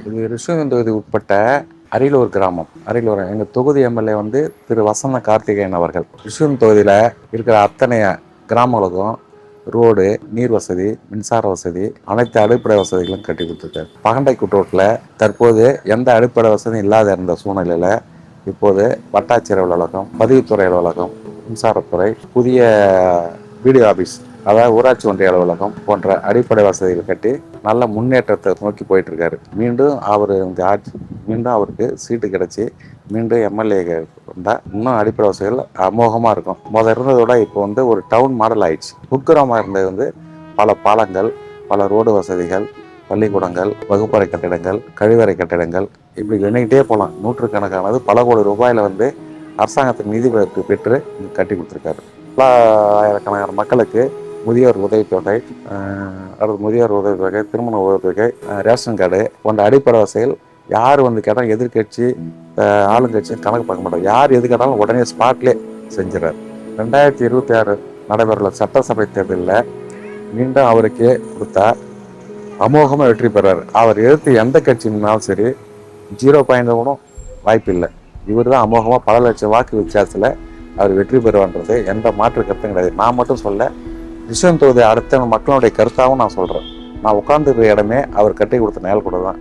இது ரிஷிவந்தன் தொகுதி உட்பட்ட அரியலூர் கிராமம். அரியலூர் எங்கள் தொகுதி எம்எல்ஏ வந்து திரு வசந்த கார்த்திகேயன் அவர்கள். ரிஷிவந்தன் தொகுதியில் இருக்கிற அத்தனை கிராமங்களுக்கும் ரோடு, நீர் வசதி, மின்சார வசதி, அனைத்து அடிப்படை வசதிகளும் கட்டி கொடுத்துருக்காரு. பகண்டை குற்றோட்டில் தற்போது எந்த அடிப்படை வசதியும் இல்லாத இருந்த சூழ்நிலையில் இப்போது வட்டாட்சியர் அலுவலகம், பதிவுத்துறை அலுவலகம், மின்சாரத்துறை, புதிய பிடிஓ ஆஃபீஸ், அதாவது ஊராட்சி ஒன்றிய அலுவலகம் போன்ற அடிப்படை வசதிகள் கட்டி நல்ல முன்னேற்றத்தை நோக்கி போயிட்டு இருக்காரு. மீண்டும் அவருக்கு சீட்டு கிடைச்சி மீண்டும் எம்எல்ஏ வந்தால் இன்னும் அடிப்படை வசதிகள் அமோகமாக இருக்கும். முதல்ல இருந்ததோட இப்போ வந்து ஒரு டவுன் மாடல் ஆயிடுச்சு. குக்கிராமம் இருந்தது வந்து பல பாலங்கள், பல ரோடு வசதிகள், பள்ளிக்கூடங்கள், வகுப்பறை கட்டிடங்கள், கழிவறை கட்டிடங்கள், இப்படி எண்ணிக்கிட்டே போகலாம். நூற்றுக்கணக்கானது பல கோடி ரூபாயில் வந்து அரசாங்கத்துக்கு நிதி பெற்று கட்டி கொடுத்துருக்காரு. பல ஆயிரக்கணக்கான மக்களுக்கு முதியோர் உதவித்தொகை, திருமண உதவித்தொகை, ரேஷன் கார்டு போன்ற அடிப்படை வசதிகள் யார் வந்து கேட்டால் எதிர்கட்சி ஆளுங்கட்சி கணக்கு பார்க்க மாட்டாங்க. யார் எது கேட்டாலும் உடனே ஸ்பாட்லேயே செஞ்சிடறாரு. 2026 நடைபெறவுள்ள சட்டசபை தேர்தலில் மீண்டும் அவருக்கே கொடுத்தா அமோகமாக வெற்றி பெறாரு. அவர் எதிர்த்து எந்த கட்சினாலும் சரி 0 கூட வாய்ப்பு இல்லை. இவர் தான் அமோகமாக பல லட்சம் வாக்கு வித்தியாசத்தில் அவர் வெற்றி பெறுவான்றது எந்த மாற்று கருத்தும் கிடையாது. நான் மட்டும் சொல்ல, ரிஷிவந்தன் தொகுதி அடுத்த மக்களுடைய கருத்தாகவும் நான் சொல்கிறேன். நான் உட்கார்ந்துருக்கிற இடமே அவர் கட்டி கொடுத்த நேல் கூட தான்.